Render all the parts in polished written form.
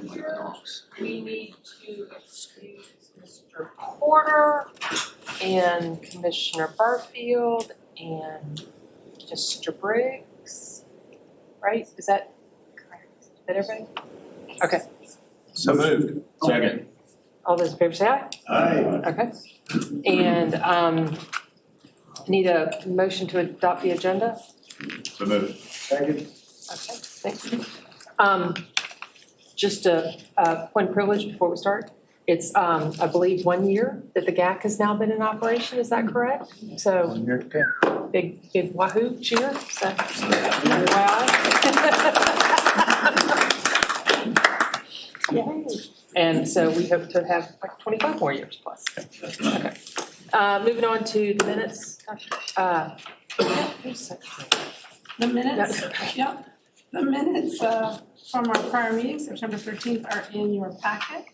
here. We need to excuse Mr. Porter and Commissioner Barfield and Mr. Briggs, right? Is that correct? Is that everybody? Okay. So moved. Second. All those in favor say aye. Aye. Okay. And I need a motion to adopt the agenda. So moved. Second. Okay, thanks. Just a point of privilege before we start. It's, I believe, 1 year that the GAC has now been in operation. Is that correct? So big wahoo cheer. So, wow. Yay. And so we hope to have like 25 more years plus. Okay. Moving on to the minutes. The minutes, yep. The minutes from our prior meeting, September 13th, are in your packet.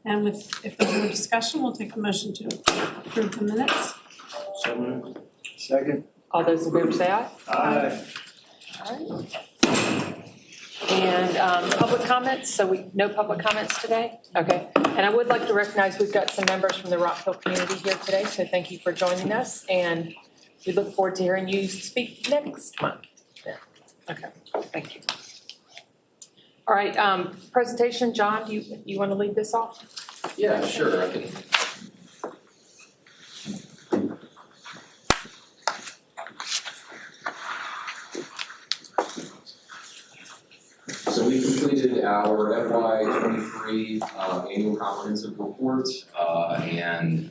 And if there's no discussion, we'll take a motion to approve the minutes. So moved. Second. All those in favor say aye. Aye. All right. And public comments, so no public comments today? Okay, and I would like to recognize we've got some members from the Rock Hill community here today, so thank you for joining us, and we look forward to hearing you speak next month. Yeah. Okay, thank you. All right, presentation, John, do you want to lead this off? Yeah, sure, I can. So we completed our FY23 annual comprehensive report, and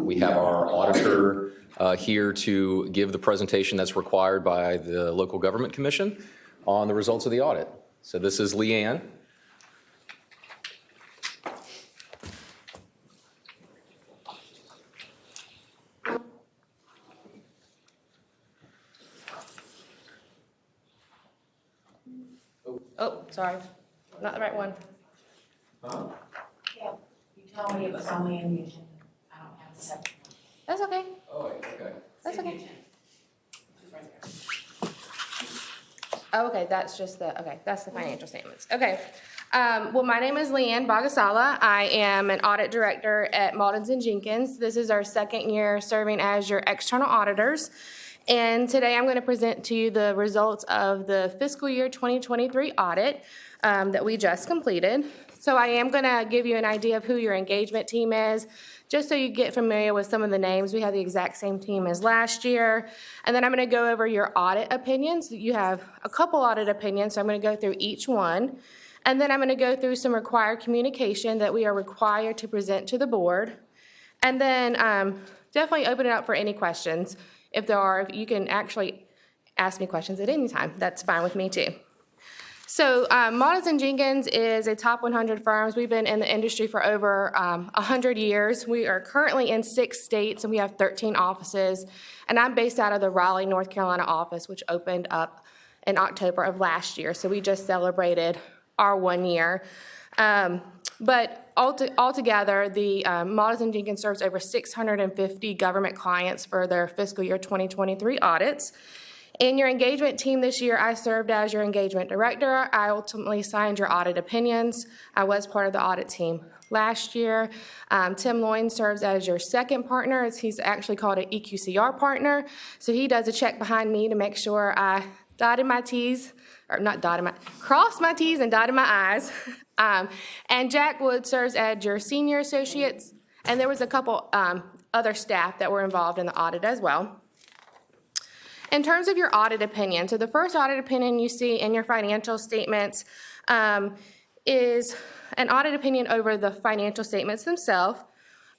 we have our auditor here to give the presentation that's required by the Local Government Commission on the results of the audit. So this is Leanne. Oh, sorry, not the right one. Huh? Yeah, you told me it was only in the agenda. I don't have a second. That's okay, Oh, okay. that's okay. It's right there. Oh, okay, that's just that's the financial statements. Okay. Well, my name is Leanne Bagasala. I am an audit director at Malden's & Jenkins. This is our second year serving as your external auditors. And today I'm going to present to you the results of the fiscal year 2023 audit that we just completed. So I am going to give you an idea of who your engagement team is, just so you get familiar with some of the names. We have the exact same team as last year. And then I'm going to go over your audit opinions. You have a couple audit opinions, so I'm going to go through each one. And then I'm going to go through some required communication that we are required to present to the board. And then definitely open it up for any questions. If there are, you can actually ask me questions at any time. That's fine with me too. So Malden's & Jenkins is a top 100 firm. We've been in the industry for over 100 years. We are currently in 6 states and we have 13 offices. And I'm based out of the Raleigh, North Carolina office, which opened up in October of last year. So we just celebrated our 1 year. But altogether, the Malden's & Jenkins serves over 650 government clients for their fiscal year 2023 audits. In your engagement team this year, I served as your engagement director. I ultimately signed your audit opinions. I was part of the audit team last year. Tim Loyne serves as your second partner. He's actually called an EQCR partner. So he does a check behind me to make sure I crossed my T's and dotted my I's. And Jack Wood serves as your senior associates. And there was a couple other staff that were involved in the audit as well. In terms of your audit opinion, so the first audit opinion you see in your financial statements is an audit opinion over the financial statements themselves.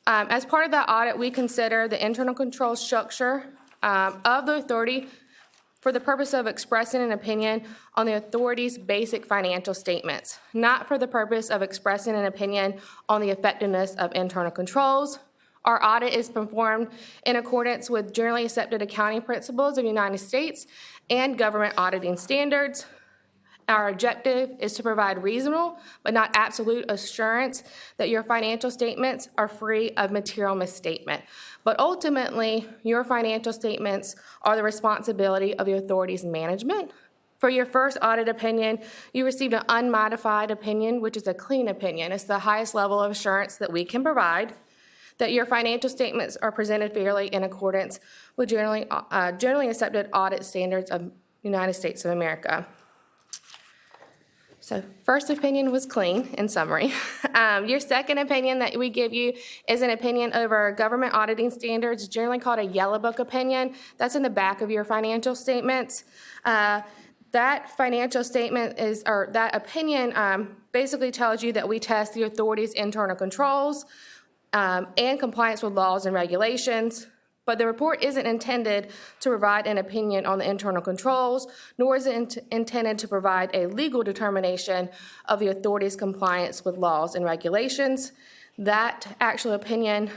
As part of that audit, we consider the internal control structure of the authority for the purpose of expressing an opinion on the authority's basic financial statements, not for the purpose of expressing an opinion on the effectiveness of internal controls. Our audit is performed in accordance with generally accepted accounting principles of the United States and government auditing standards. Our objective is to provide reasonable but not absolute assurance that your financial statements are free of material misstatement. But ultimately, your financial statements are the responsibility of the authority's management, For your first audit opinion, you received an unmodified opinion, which is a clean opinion. It's the highest level of assurance that we can provide that your financial statements are presented fairly in accordance with generally accepted audit standards of United States of America. So first opinion was clean, in summary. Your second opinion that we give you is an opinion over government auditing standards, generally called a yellow book opinion. That's in the back of your financial statements. That financial statement or that opinion basically tells you that we test the authority's internal controls and compliance with laws and regulations. But the report isn't intended to provide an opinion on the internal controls, nor is it intended to provide a legal determination of the authority's compliance with laws and regulations. That actual opinion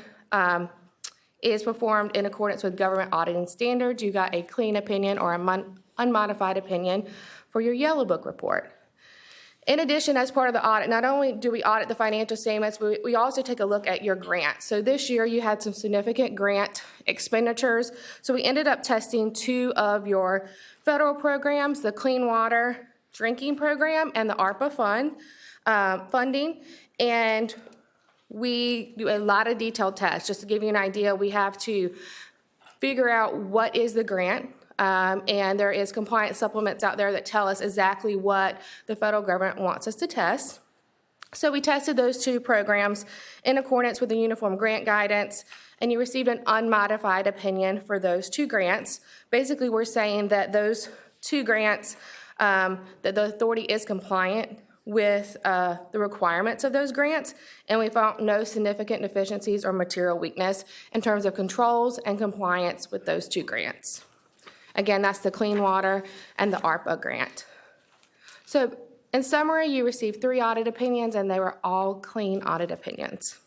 is performed in accordance with government auditing standards. You got a clean opinion or an unmodified opinion for your yellow book report. In addition, as part of the audit, not only do we audit the financial statements, we also take a look at your grant. So this year you had some significant grant expenditures. So we ended up testing 2 of your federal programs, the Clean Water Drinking Program and the ARPA funding. And we do a lot of detailed tests. Just to give you an idea, we have to figure out what is the grant. And there is compliance supplements out there that tell us exactly what the federal government wants us to test. So we tested those 2 programs in accordance with the Uniform Grant Guidance, and you received an unmodified opinion for those 2 grants. Basically, we're saying that those 2 grants, that the authority is compliant with the requirements of those grants, and we found no significant deficiencies or material weakness in terms of controls and compliance with those 2 grants. Again, that's the Clean Water and the ARPA grant. So in summary, you received 3 audit opinions, and they were all clean audit opinions.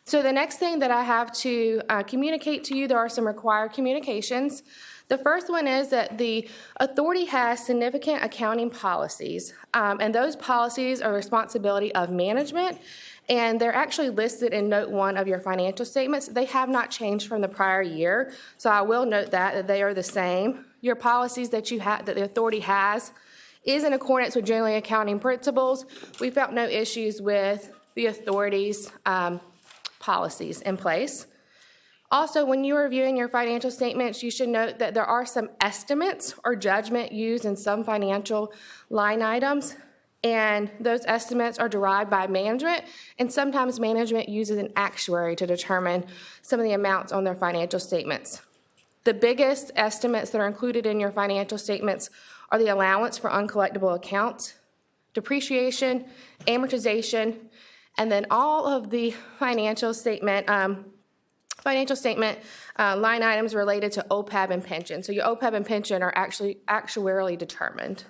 So the next thing that I have to communicate to you, there are some required communications. The first one is that the authority has significant accounting policies, and those policies are responsibility of management, and they're actually listed in Note 1 of your financial statements. They have not changed from the prior year, so I will note that they are the same. Your policies that that the authority has is in accordance with generally accounting principles. We found no issues with the authority's policies in place. Also, when you're reviewing your financial statements, you should note that there are some estimates or judgment used in some financial line items, and those estimates are derived by management, and sometimes management uses an actuary to determine some of the amounts on their financial statements. The biggest estimates that are included in your financial statements are the allowance for uncollectible accounts, depreciation, amortization, and then all of the financial statement line items related to OPEB and pension. So your OPEB and pension are actually actuarially determined.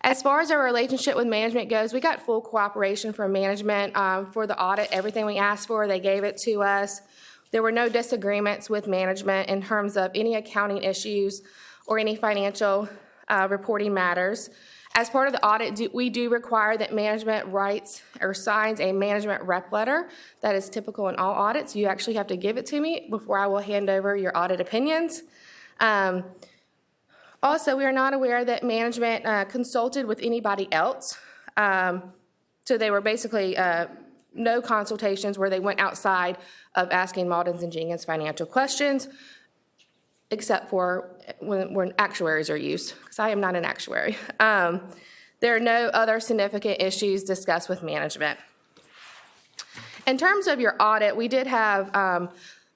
As far as our relationship with management goes, we got full cooperation from management for the audit. Everything we asked for, they gave it to us. There were no disagreements with management in terms of any accounting issues or any financial reporting matters. As part of the audit, we do require that management writes or signs a management rep letter. That is typical in all audits. You actually have to give it to me before I will hand over your audit opinions. Also, we are not aware that management consulted with anybody else. So they were basically no consultations where they went outside of asking Maldon's and Jenkins financial questions, except for when actuaries are used, because I am not an actuary. There are no other significant issues discussed with management. In terms of your audit, we did have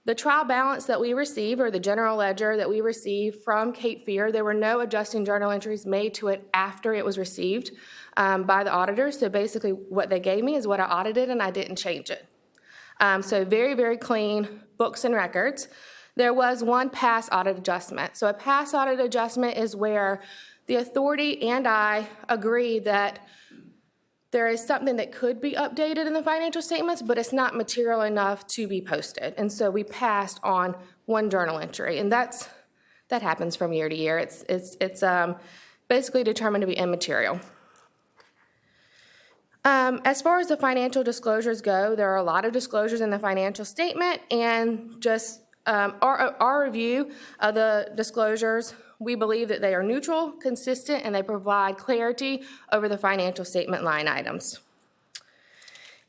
the trial balance that we received, or the general ledger that we received from Cape Fear. There were no adjusting journal entries made to it after it was received by the auditors. So basically what they gave me is what I audited, and I didn't change it. So very, very clean books and records. There was one past audit adjustment. So a past audit adjustment is where the authority and I agree that there is something that could be updated in the financial statements, but it's not material enough to be posted. And so we passed on one journal entry, and that happens from year to year. It's basically determined to be immaterial. As far as the financial disclosures go, there are a lot of disclosures in the financial statement, and just our review of the disclosures, we believe that they are neutral, consistent, and they provide clarity over the financial statement line items.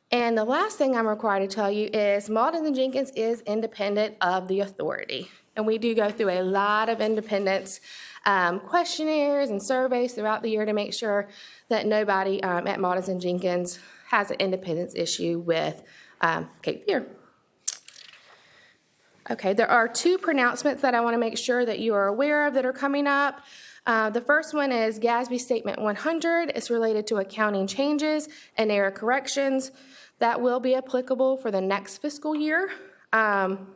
And the last thing I'm required to tell you is Malden & Jenkins is independent of the authority. And we do go through a lot of independence questionnaires and surveys throughout the year to make sure that nobody at Malden & Jenkins has an independence issue with Cape Fear. Okay, there are two pronouncements that I want to make sure that you are aware of that are coming up. The first one is GASB Statement 100. It's related to accounting changes and error corrections. That will be applicable for the next fiscal year. And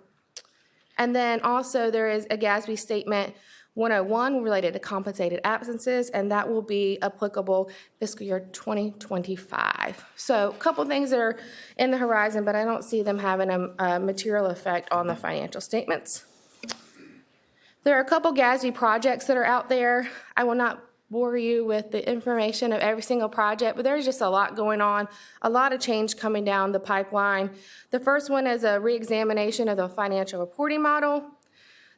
then also there is a GASB Statement 101 related to compensated absences, and that will be applicable fiscal year 2025. So a couple things that are in the horizon, but I don't see them having a material effect on the financial statements. There are a couple GASB projects that are out there. I will not bore you with the information of every single project, but there's just a lot going on, a lot of change coming down the pipeline. The first one is a reexamination of the financial reporting model.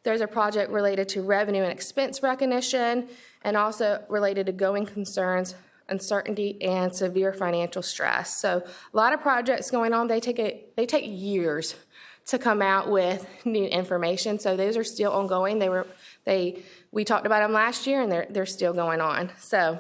There's a project related to revenue and expense recognition, and also related to going concerns, uncertainty, and severe financial stress. So a lot of projects going on. They take years to come out with new information. So those are still ongoing. We talked about them last year, and they're still going on. So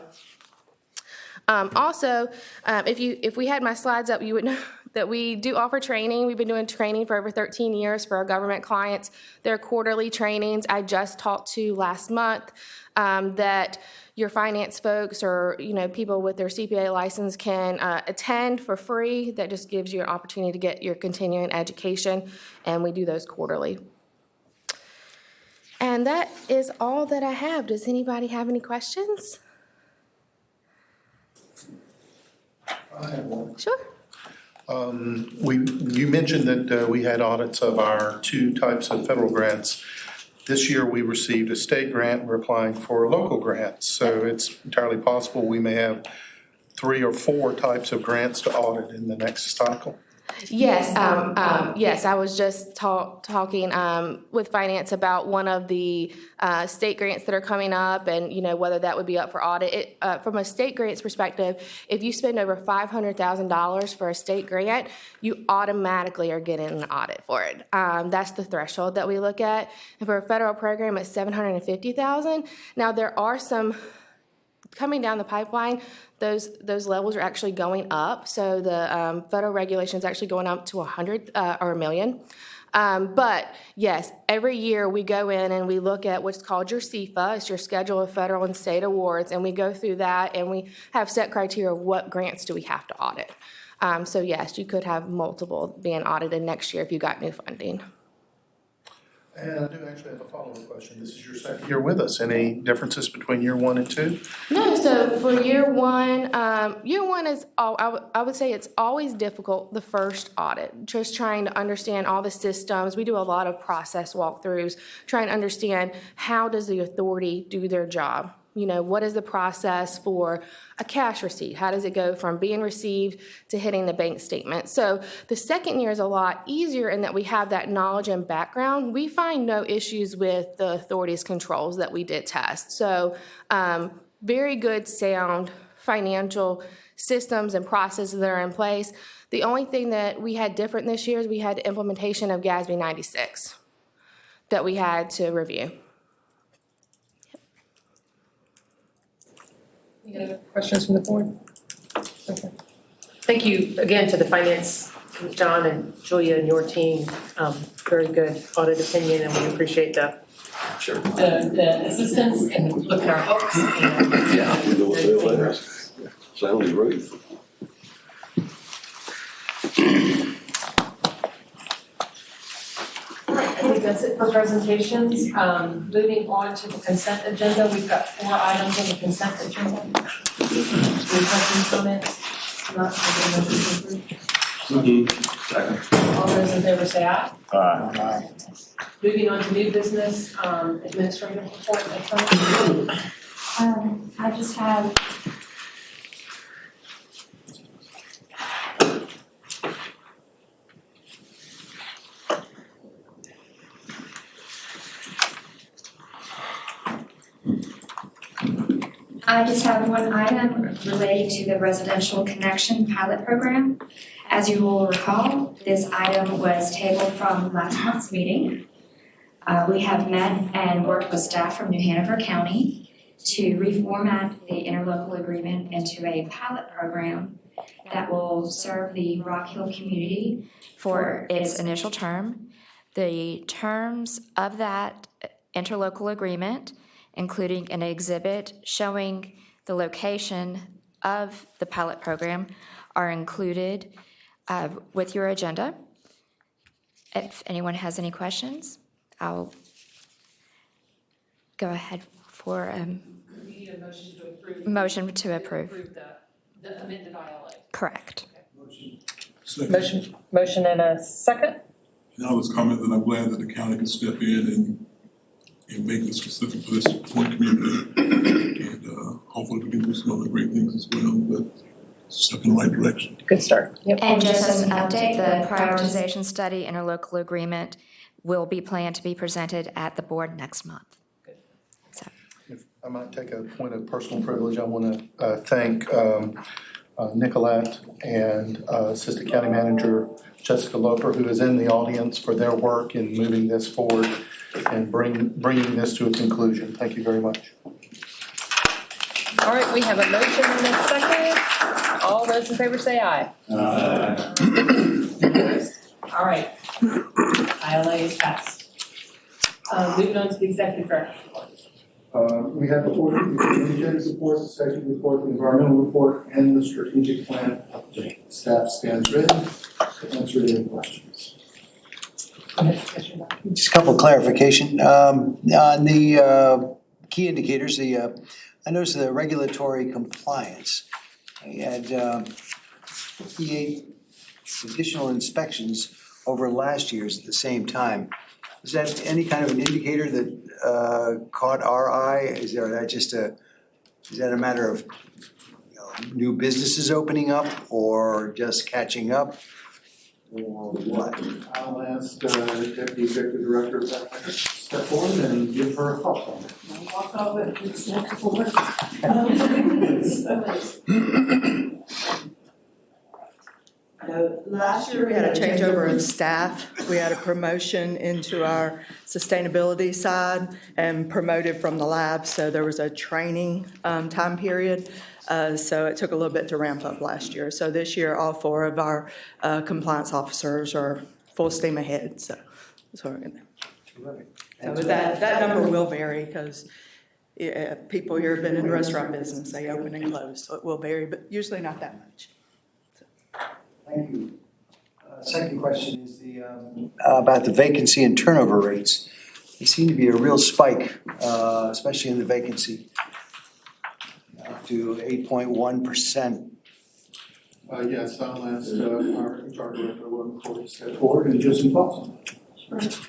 also, if we had my slides up, you would know that we do offer training. We've been doing training for over 13 years for our government clients. They're quarterly trainings. I just talked to last month that your finance folks or people with their CPA license can attend for free. That just gives you an opportunity to get your continuing education, and we do those quarterly. And that is all that I have. Does anybody have any questions? I have one. Sure. You mentioned that we had audits of our two types of federal grants. This year, we received a state grant. We're applying for local grants. So it's entirely possible we may have 3 or 4 types of grants to audit in the next cycle. Yes, yes. I was just talking with finance about one of the state grants that are coming up, and whether that would be up for audit. From a state grants perspective, if you spend over $500,000 for a state grant, you automatically are getting an audit for it. That's the threshold that we look at. And for a federal program, it's $750,000. Now there are some coming down the pipeline. Those levels are actually going up. So the federal regulation is actually going up to 100 or $1 million. But yes, every year we go in and we look at what's called your CFPUA. It's your schedule of federal and state awards, and we go through that and we have set criteria of what grants do we have to audit. So yes, you could have multiple being audited next year if you got new funding. And I do actually have a follow-up question. This is your second year with us. Any differences between year 1 and 2? No, so for year one is, I would say it's always difficult, the first audit, just trying to understand all the systems. We do a lot of process walkthroughs, trying to understand how does the authority do their job. What is the process for a cash receipt? How does it go from being received to hitting the bank statement? So the second year is a lot easier in that we have that knowledge and background. We find no issues with the authority's controls that we did test. So very good, sound financial systems and processes that are in place. The only thing that we had different this year is we had the implementation of GASB 96 that we had to review. Any other questions from the board? Okay. Thank you again to the finance, John and Julia and your team. Very good audit opinion, and we appreciate the assistance and look at our books. Yeah, we go through that. Sounds great. I think that's it for presentations. Moving on to the consent agenda, we've got 4 items on the consent agenda. Any questions, comments? Not Second. All those in favor say aye. Aye. Moving on to new business, administrative report. I just have I just have one item relating to the Residential Connection Pilot Program. As you will recall, this item was tabled from last month's meeting. We have met and worked with staff from New Hanover County to reformat the interlocal agreement into a pilot program that will serve the Rock Hill community for its initial term. The terms of that interlocal agreement, including an exhibit showing the location of the pilot program, are included with your agenda. If anyone has any questions, I'll go ahead for We need a motion to approve. motion to approve. The amended ILA. Correct. Motion and a second? And I was commenting that I'm glad that the county can step in and make this specific for this one community. And hopefully we can do some other great things as well, but step in the right direction. Good start. Yep. And just as an update, the prioritization study interlocal agreement will be planned to be presented at the board next month. So. If I might take a point of personal privilege, I want to thank Nicolette and Assistant County Manager Jessica Loper, who is in the audience, for their work in moving this forward and bringing this to a conclusion. Thank you very much. All right, we have a motion and a second. All those in favor say aye. Aye. All right. ILA is passed. Moving on to the executive director. We have before you the energetic report, the safety report, the environmental report, and the strategic plan update. Staff stands ready to answer any questions. Just a couple of clarification. On the key indicators, I noticed the regulatory compliance. We had 58 additional inspections over last year's at the same time. Is that any kind of an indicator that caught our eye? Is that a matter of new businesses opening up or just catching up? Or what? I'll ask Deputy Executive Director of that to step forward and give her a thought on it. Walk over, it's next forward. Last year, we had a changeover in staff. We had a promotion into our sustainability side and promoted from the lab, so there was a training time period. So it took a little bit to ramp up last year. So this year, all 4 of our compliance officers are full steam ahead, so that's what we're going to do. So that number will vary because people here have been in the restaurant business. They open and close, so it will vary, but usually not that much. Thank you. Second question is about the vacancy and turnover rates. They seem to be a real spike, especially in the vacancy, up to 8.1%. Yes, I'll ask our HR Director, Will McCoy, to step forward and give some thoughts on that.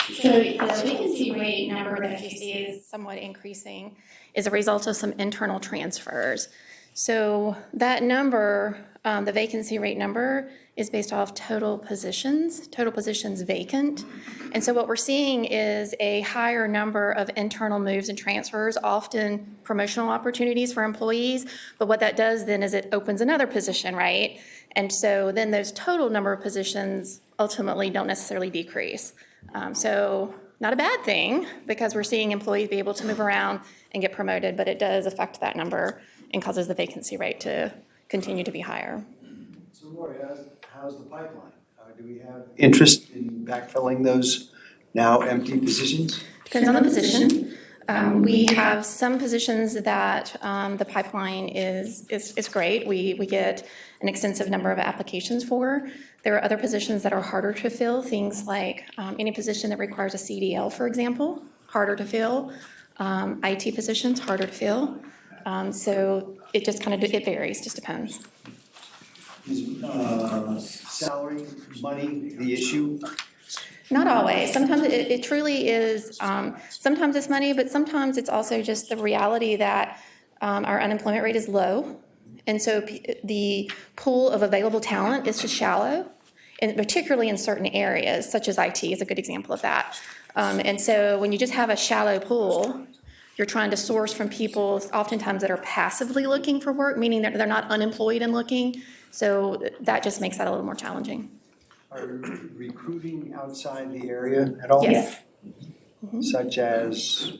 So the vacancy rate number that you see is somewhat increasing is a result of some internal transfers. So that number, the vacancy rate number, is based off total positions vacant. And so what we're seeing is a higher number of internal moves and transfers, often promotional opportunities for employees. But what that does then is it opens another position, right? And so then those total number of positions ultimately don't necessarily decrease. So not a bad thing, because we're seeing employees be able to move around and get promoted, but it does affect that number and causes the vacancy rate to continue to be higher. So Lori, how's the pipeline? Do we have interest in backfilling those now empty positions? Depends on the position. We have some positions that the pipeline is great. We get an extensive number of applications for. There are other positions that are harder to fill, things like any position that requires a CDL, for example, harder to fill. IT positions, harder to fill. So it just kind of, it varies, just depends. Is salary, money the issue? Not always. Sometimes it truly is, sometimes it's money, but sometimes it's also just the reality that our unemployment rate is low. And so the pool of available talent is just shallow. and particularly in certain areas, such as IT is a good example of that. And so when you just have a shallow pool, you're trying to source from people oftentimes that are passively looking for work, meaning that they're not unemployed and looking. So that just makes that a little more challenging. Are you recruiting outside the area at all? Yes. Such as?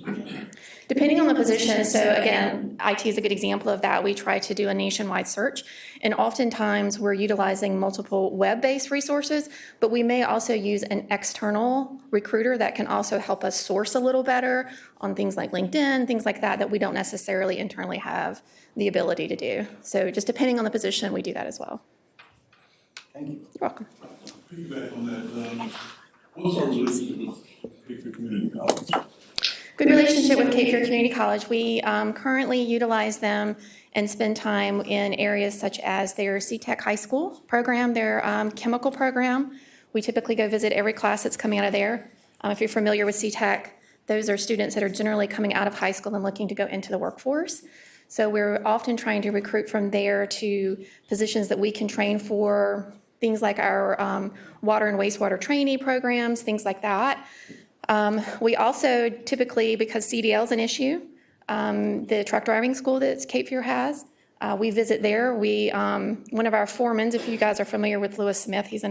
Depending on the position, so again, IT is a good example of that. We try to do a nationwide search, and oftentimes we're utilizing multiple web-based resources, but we may also use an external recruiter that can also help us source a little better on things like LinkedIn, things like that, that we don't necessarily internally have the ability to do. So just depending on the position, we do that as well. Thank you. You're welcome. Piggyback on that, what's our relationship with Cape Fear Community College? Good relationship with Cape Fear Community College. We currently utilize them and spend time in areas such as their CTech High School program, their chemical program. We typically go visit every class that's coming out of there. If you're familiar with CTech, those are students that are generally coming out of high school and looking to go into the workforce. So we're often trying to recruit from there to positions that we can train for, things like our water and wastewater trainee programs, things like that. We also typically, because CDL is an issue, the truck driving school that Cape Fear has, we visit there. One of our foremen, if you guys are familiar with Lewis Smith, he's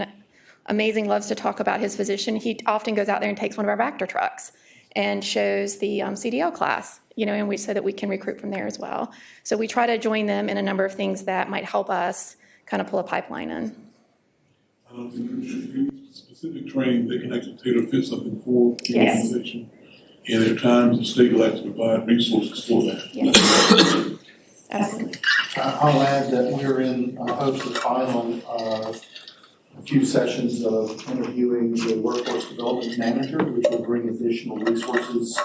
amazing, loves to talk about his position. He often goes out there and takes one of our Vector trucks and shows the CDL class, and so that we can recruit from there as well. So we try to join them in a number of things that might help us kind of pull a pipeline in. Specific training that can actually tailor fit something for the Yes. organization. And at times, the state will have to provide resources for that. Yes. Absolutely. I'll add that we're in hopes of final a few sessions of interviewing the workforce development manager, which will bring additional resources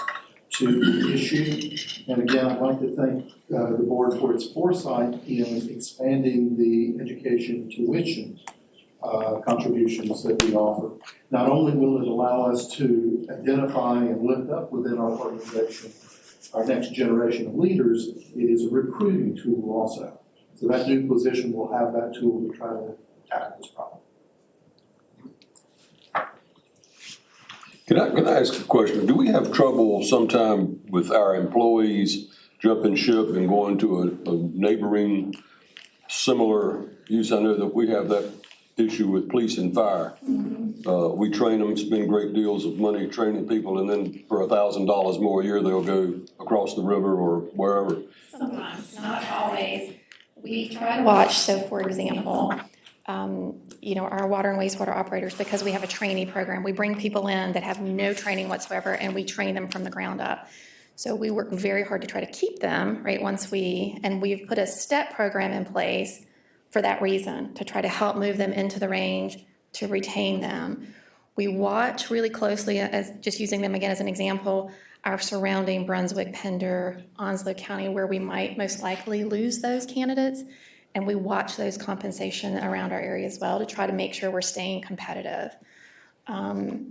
to the issue. And again, I'd like to thank the board for its foresight in expanding the education tuition contributions that we offer. Not only will it allow us to identify and lift up within our organization our next generation of leaders, it is a recruiting tool also. So that new position will have that tool to try to tackle this problem. Can I ask a question? Do we have trouble sometime with our employees jumping ship and going to a neighboring similar use? I know that we have that issue with police and fire. We train them, spend great deals of money training people, and then for $1,000 more a year, they'll go across the river or wherever. Sometimes, not always. We try to watch, so for example, our water and wastewater operators, because we have a trainee program, we bring people in that have no training whatsoever, and we train them from the ground up. So we work very hard to try to keep them, right, we've put a STEP program in place for that reason, to try to help move them into the range, to retain them. We watch really closely, as just using them again as an example, our surrounding Brunswick, Pender, Onslow County, where we might most likely lose those candidates. And we watch those compensation around our area as well to try to make sure we're staying competitive. The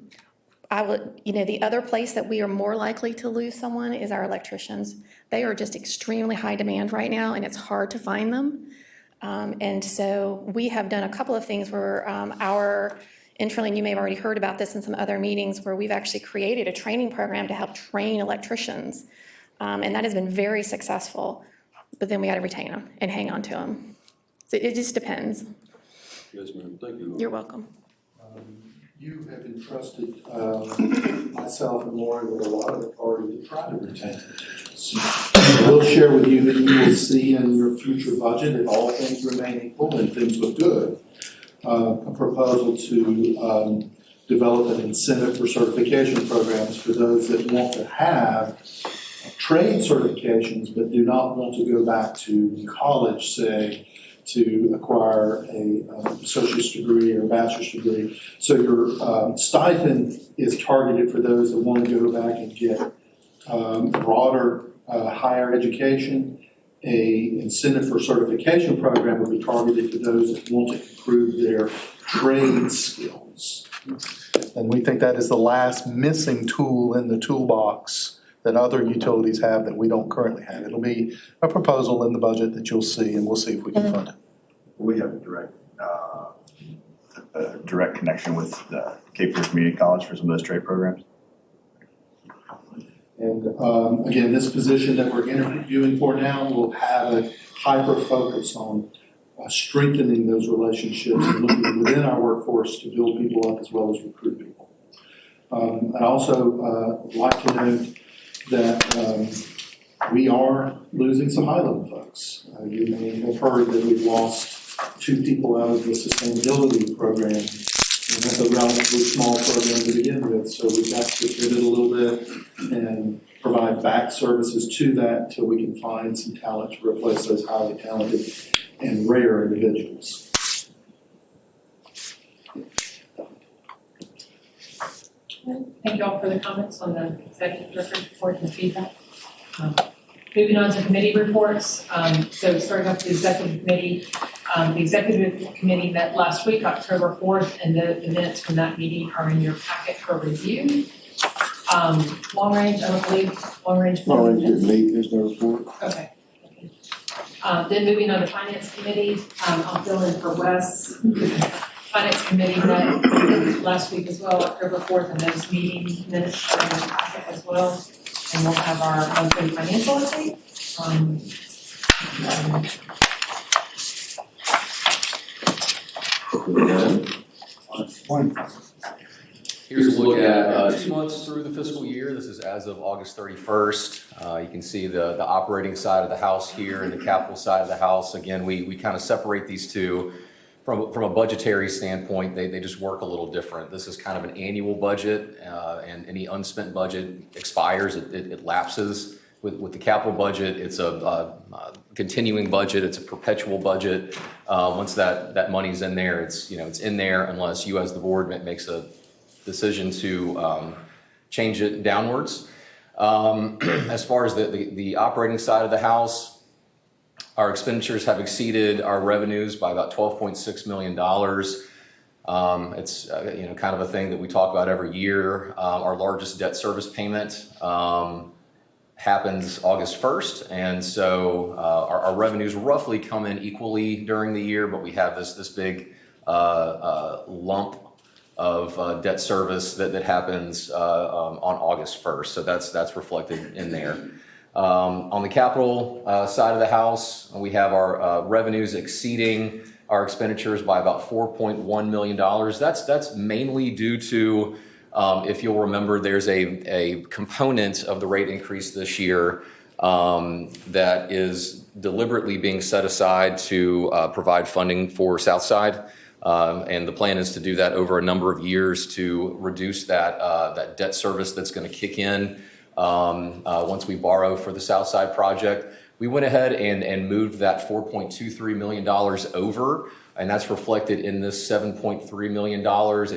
other place that we are more likely to lose someone is our electricians. They are just extremely high demand right now, and it's hard to find them. And so we have done a couple of things where internally, and you may have already heard about this in some other meetings, where we've actually created a training program to help train electricians. And that has been very successful, but then we got to retain them and hang on to them. So it just depends. Yes, ma'am. Thank you. You're welcome. You have entrusted myself and Lori with a lot of authority to try to retain teachers. I will share with you that you will see in your future budget, if all things remain equal and things look good, a proposal to develop an incentive for certification programs for those that want to have trade certifications but do not want to go back to college, say, to acquire a associate's degree or bachelor's degree. So your stipend is targeted for those that want to go back and get broader higher education. A incentive for certification program will be targeted to those that want to improve their trade skills. And we think that is the last missing tool in the toolbox that other utilities have that we don't currently have. It'll be a proposal in the budget that you'll see, and we'll see if we can fund it. We have a direct a direct connection with Cape Fear Community College for some of those trade programs? And again, this position that we're interviewing for now will have a hyper focus on strengthening those relationships and looking within our workforce to build people up as well as recruit people. I also like to note that we are losing some high-level folks. You may have heard that we've lost 2 people out of the sustainability program, and that's a relatively small program to begin with. So we've got to pivot a little bit and provide back services to that until we can find some talent to replace those highly talented and rare individuals. Thank you all for the comments on the executive director's report and the feedback. Moving on to committee reports. So starting off with the executive committee. The executive committee met last week, October 4th, and the minutes from that meeting are in your packet for review. Long range, I don't believe, long range. Is late, there's no report. Okay. Then moving on to finance committee, I'll fill in for Wes. Finance committee met last week as well, October 4th, and those meeting minutes are in the packet as well. And we'll have our monthly financial update. Here's a look at 2 months through the fiscal year. This is as of August 31st. You can see the operating side of the house here and the capital side of the house. Again, we kind of separate these two. From a budgetary standpoint, they just work a little different. This is kind of an annual budget, and any unspent budget expires, it lapses. With the capital budget, it's a continuing budget, it's a perpetual budget. Once that money's in there, it's in there unless you as the board makes a decision to change it downwards. As far as the operating side of the house, our expenditures have exceeded our revenues by about $12.6 million. It's kind of a thing that we talk about every year. Our largest debt service payment happens August 1st, and so our revenues roughly come in equally during the year, but we have this big lump of debt service that happens on August 1st. So that's reflected in there. On the capital side of the house, we have our revenues exceeding our expenditures by about $4.1 million. That's mainly due to, if you'll remember, there's a component of the rate increase this year that is deliberately being set aside to provide funding for Southside. And the plan is to do that over a number of years to reduce that debt service that's going to kick in once we borrow for the Southside project. We went ahead and moved that $4.23 million over, and that's reflected in this $7.3 million.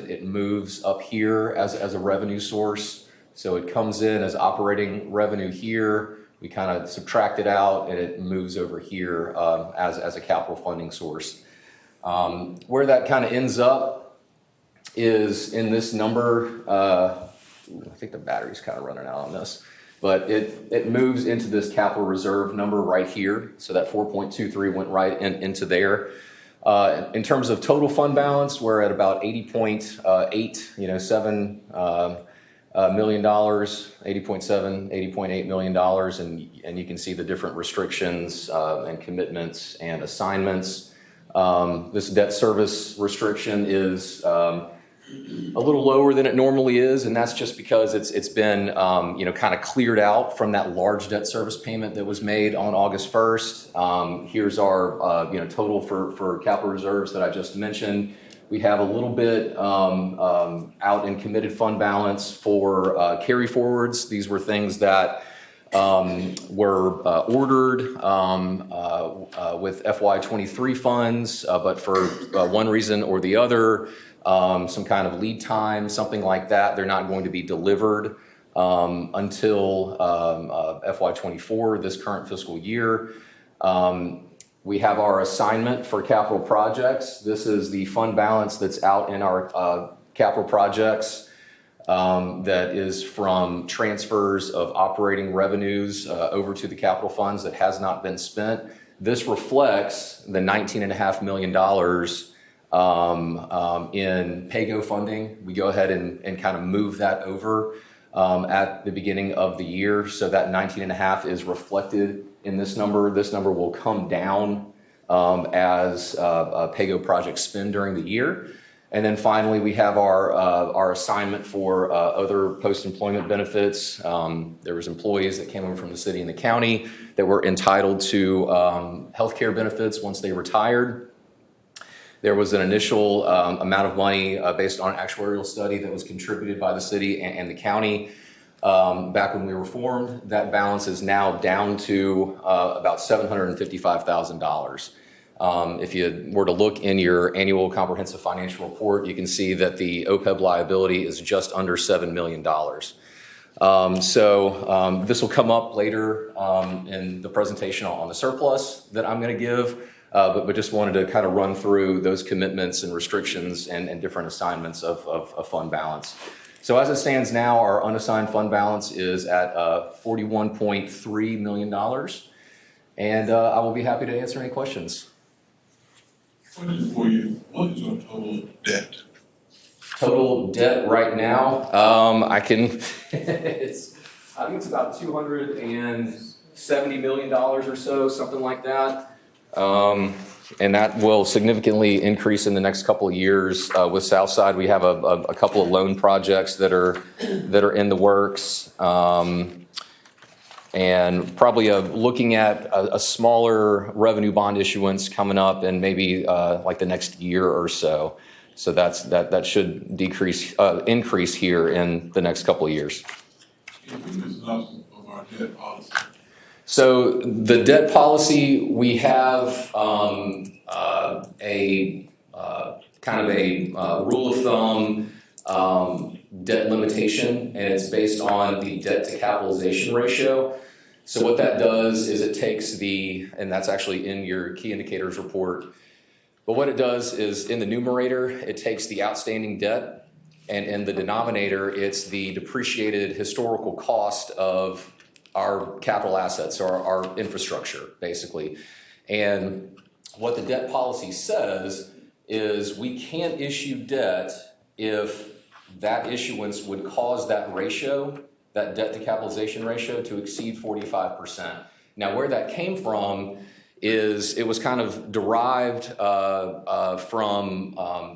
It moves up here as a revenue source. So it comes in as operating revenue here. We kind of subtract it out, and it moves over here as a capital funding source. Where that kind of ends up is in this number. I think the battery's kind of running out on this, but it moves into this capital reserve number right here. So that 4.23 went right into there. In terms of total fund balance, we're at about $80.8 million, $80.8 million, and you can see the different restrictions and commitments and assignments. This debt service restriction is a little lower than it normally is, and that's just because it's been kind of cleared out from that large debt service payment that was made on August 1st. Here's our total for capital reserves that I just mentioned. We have a little bit out in committed fund balance for carry forwards. These were things that were ordered with FY23 funds, but for one reason or the other, some kind of lead time, something like that, they're not going to be delivered until FY24, this current fiscal year. We have our assignment for capital projects. This is the fund balance that's out in our capital projects that is from transfers of operating revenues over to the capital funds that has not been spent. This reflects the $19.5 million in PAYGO funding. We go ahead and kind of move that over at the beginning of the year. So that 19.5 is reflected in this number. This number will come down as PAYGO projects spend during the year. And then finally, we have our assignment for other post-employment benefits. There was employees that came over from the city and the county that were entitled to healthcare benefits once they retired. There was an initial amount of money based on an actuarial study that was contributed by the city and the county back when we were formed. That balance is now down to about $755,000. If you were to look in your annual comprehensive financial report, you can see that the OPEB liability is just under $7 million. This will come up later in the presentation on the surplus that I'm going to give. But just wanted to kind of run through those commitments and restrictions and different assignments of fund balance. So as it stands now, our unassigned fund balance is at $41.3 million. And I will be happy to answer any questions. Question for you, what is your total debt? Total debt right now, I think it's about $270 million or so, something like that. And that will significantly increase in the next couple of years. With Southside, we have a couple of loan projects that are in the works, and probably looking at a smaller revenue bond issuance coming up in maybe like the next year or so. So that should increase here in the next couple of years. So the debt policy, we have a kind of a rule of thumb debt limitation, and it's based on the debt to capitalization ratio. So what that does is it takes and that's actually in your key indicators report, but what it does is in the numerator, it takes the outstanding debt, and in the denominator, it's the depreciated historical cost of our capital assets, or our infrastructure, basically. And what the debt policy says is we can't issue debt if that issuance would cause that ratio, that debt to capitalization ratio, to exceed 45%. Now, where that came from is it was kind of derived from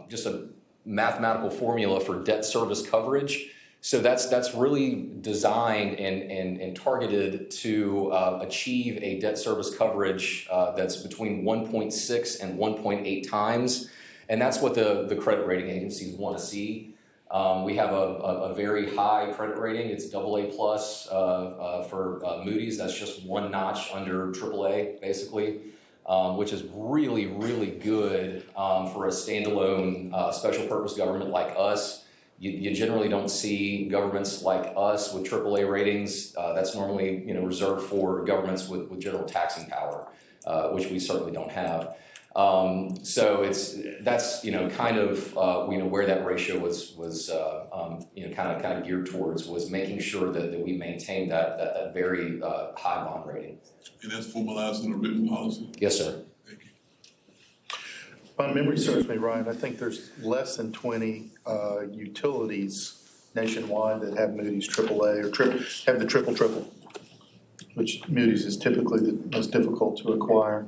just a mathematical formula for debt service coverage. So that's really designed and targeted to achieve a debt service coverage that's between 1.6 and 1.8 times. And that's what the credit rating agencies want to see. We have a very high credit rating. It's AA+ for Moody's. That's just one notch under AAA, basically, which is really, really good for a standalone special purpose government like us. You generally don't see governments like us with AAA ratings. That's normally reserved for governments with general taxing power, which we certainly don't have. So that's kind of where that ratio was kind of geared towards, was making sure that we maintain that very high bond rating. And that's formalized in a written policy? Yes, sir. Thank you. My memory serves me right, I think there's less than 20 utilities nationwide that have Moody's AAA or have the triple, which Moody's is typically the most difficult to acquire.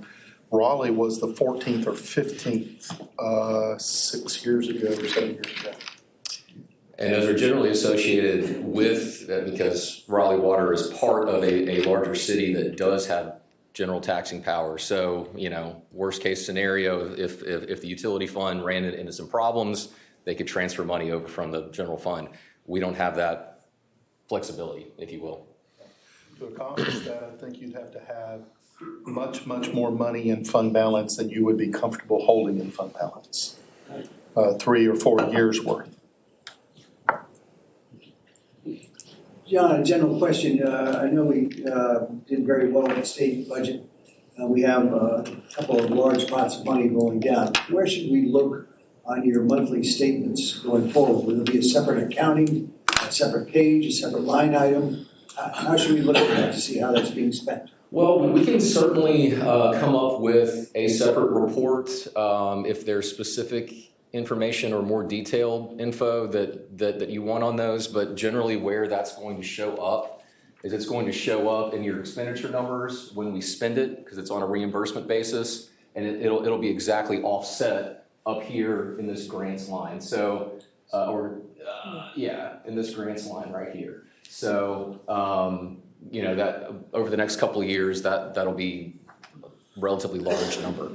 Raleigh was the 14th or 15th 6 years ago or 7 years ago. And those are generally associated with, because Raleigh Water is part of a larger city that does have general taxing power. So, worst case scenario, if the utility fund ran into some problems, they could transfer money over from the general fund. We don't have that flexibility, if you will. To accomplish that, I think you'd have to have much, much more money in fund balance than you would be comfortable holding in fund balance. 3 or 4 years worth. John, a general question. I know we did very well with the state budget. We have a couple of large pots of money going down. Where should we look on your monthly statements going forward? Will there be a separate accounting, a separate page, a separate line item? How should we look at that to see how that's being spent? Well, we can certainly come up with a separate report if there's specific information or more detailed info that you want on those, but generally where that's going to show up is it's going to show up in your expenditure numbers when we spend it, because it's on a reimbursement basis, and it'll be exactly offset up here in this grants line. So, in this grants line right here. So, that over the next couple of years, that'll be a relatively large number.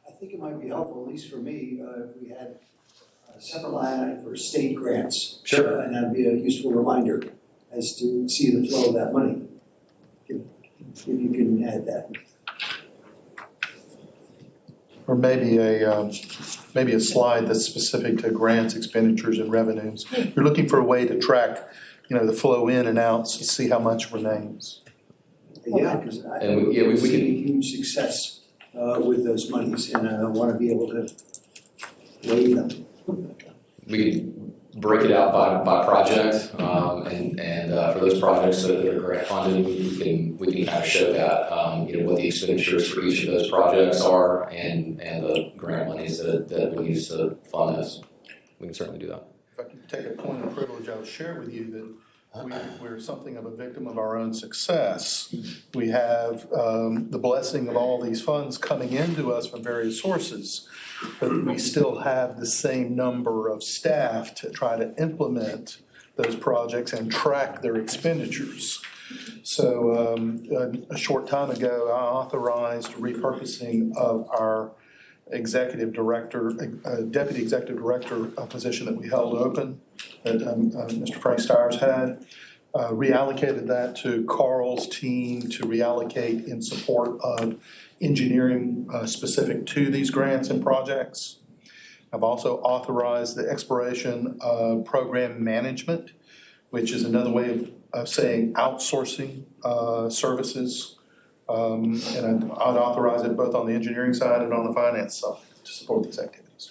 I think it might be helpful, at least for me, if we had a separate line item for state grants. Sure. And that'd be a useful reminder as to see the flow of that money. If you can add that. Or maybe a slide that's specific to grants, expenditures, and revenues. You're looking for a way to track, the flow in and out to see how much remains. Yeah, because I we see can- a huge success with those monies, and I want to be able to weigh them. We can break it out by project, and for those projects that are grant funded, we can kind of show that, what the expenditures for each of those projects are and the grant monies that we use to fund this. We can certainly do that. If I can take a point of privilege, I'll share with you that we're something of a victim of our own success. We have the blessing of all these funds coming into us from various sources, but we still have the same number of staff to try to implement those projects and track their expenditures. So a short time ago, I authorized repurposing of our executive director, deputy executive director position that we held open, that Mr. Frank Stires had, reallocated that to Carl's team to reallocate in support of engineering specific to these grants and projects. I've also authorized the exploration of program management, which is another way of saying outsourcing services. And I'd authorize it both on the engineering side and on the finance side to support these activities.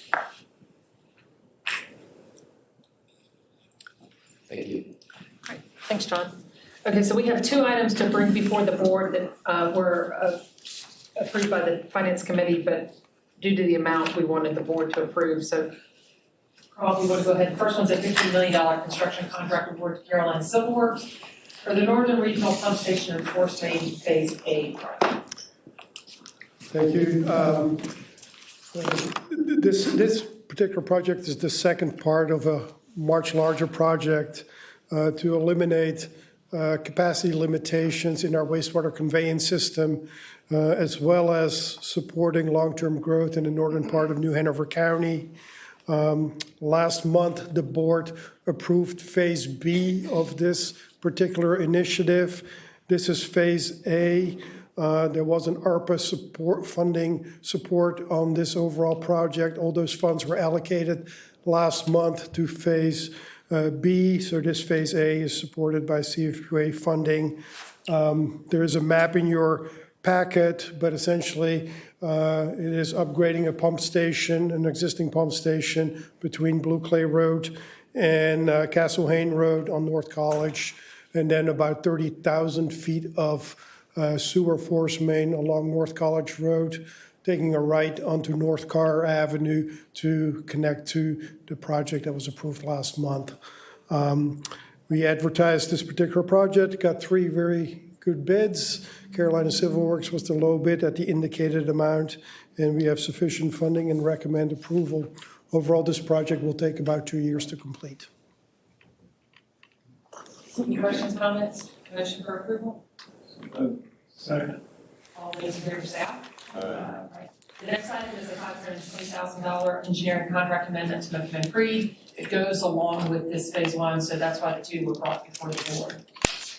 Thank you. Great. Thanks, John. Okay, so we have 2 items to bring before the board that were approved by the Finance Committee, but due to the amount, we wanted the board to approve. So, Carl, if you want to go ahead. The first one's a $15 million construction contract award to Carolina Civil Works for the Northern Regional Pump Station and Force Main Phase A project. Thank you. This particular project is the second part of a much larger project to eliminate capacity limitations in our wastewater conveyance system, as well as supporting long-term growth in the northern part of New Hanover County. Last month, the board approved Phase B of this particular initiative. This is Phase A. There was an ARPA funding support on this overall project. All those funds were allocated last month to Phase B. So this Phase A is supported by CFPUA funding. There is a map in your packet, but essentially it is upgrading a pump station, an existing pump station between Blue Clay Road and Castle Hayne Road on North College, and then about 30,000 feet of sewer force main along North College Road, taking a right onto North Carr Avenue to connect to the project that was approved last month. We advertised this particular project, got 3 very good bids. Carolina Civil Works was the low bid at the indicated amount, and we have sufficient funding and recommend approval. Overall, this project will take about 2 years to complete. Any questions, comments? Motion for approval? Second. All those in favor say aye. Right. The next item is a $520,000 engineering contract amendment to McKim Creed. It goes along with this Phase 1, so that's why the 2 were brought before the board.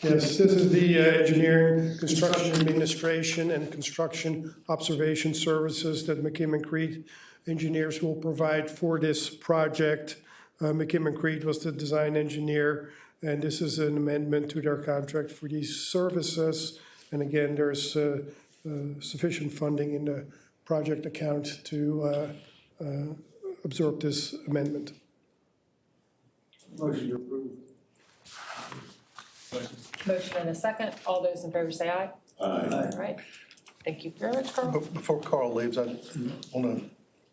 Yes, this is the engineering, construction administration, and construction observation services that McKim Creed engineers will provide for this project. McKim Creed was the design engineer, and this is an amendment to their contract for these services. And again, there's sufficient funding in the project account to absorb this amendment. Motion to approve. Motion and a second. All those in favor say aye. All right. Thank you very much, Carl. Before Carl leaves, I want to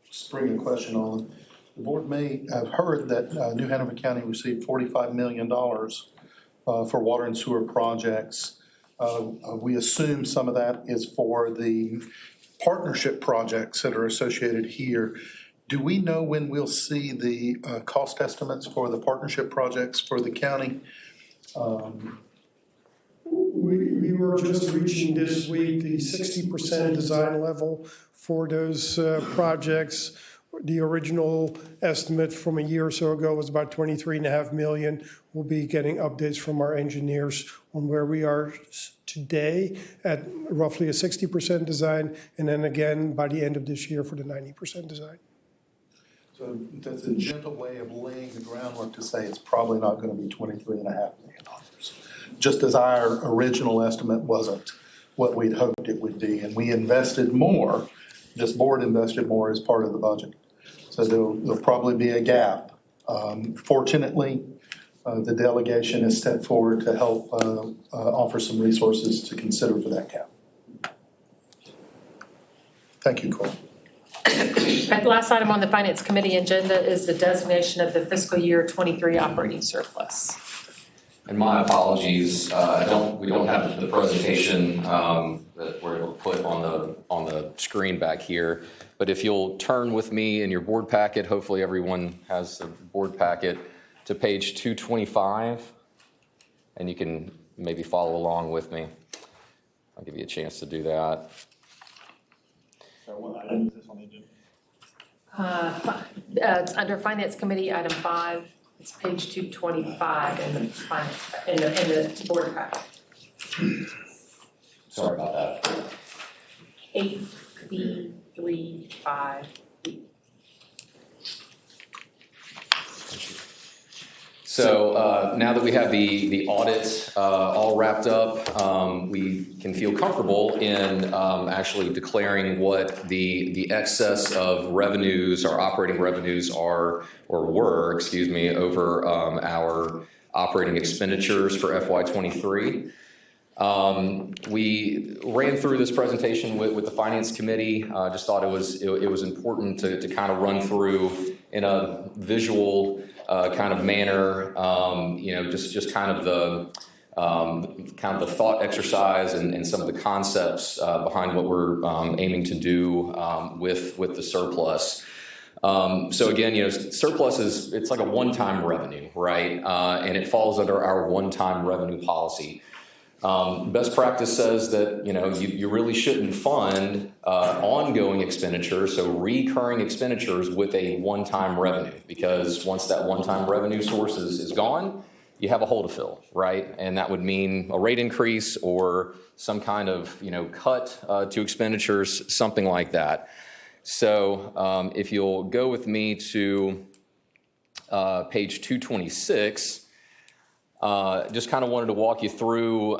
spring a question on. The board may have heard that New Hanover County received $45 million for water and sewer projects. We assume some of that is for the partnership projects that are associated here. Do we know when we'll see the cost estimates for the partnership projects for the county? We were just reaching this week the 60% design level for those projects. The original estimate from a year or so ago was about 23.5 million. We'll be getting updates from our engineers on where we are today at roughly a 60% design, and then again by the end of this year for the 90% design. So that's a gentle way of laying the groundwork to say it's probably not going to be $23.5 million. Just as our original estimate wasn't what we'd hoped it would be, and we invested more. This board invested more as part of the budget. So there'll probably be a gap. Fortunately, the delegation has stepped forward to help offer some resources to consider for that gap. Thank you, Cole. The last item on the Finance Committee agenda is the designation of the fiscal year 23 operating surplus. And my apologies, we don't have the presentation that we're able to put on the screen back here. But if you'll turn with me in your board packet, hopefully everyone has the board packet, to page 225, and you can maybe follow along with me. I'll give you a chance to do that. So what item is this on the agenda? It's under Finance Committee, item 5. It's page 225 in the board packet. Sorry about that. 8B35B. So now that we have the audit all wrapped up, we can feel comfortable in actually declaring what the excess of revenues, our operating revenues are, or were, excuse me, over our operating expenditures for FY23. We ran through this presentation with the Finance Committee. Just thought it was important to kind of run through in a visual kind of manner, just kind of the thought exercise and some of the concepts behind what we're aiming to do with the surplus. So again, surplus it's like a one-time revenue, right? And it falls under our one-time revenue policy. Best practice says that, you really shouldn't fund ongoing expenditures, so recurring expenditures with a one-time revenue, because once that one-time revenue source is gone, you have a hole to fill, right? And that would mean a rate increase or some kind of, cut to expenditures, something like that. So if you'll go with me to page 226, just kind of wanted to walk you through,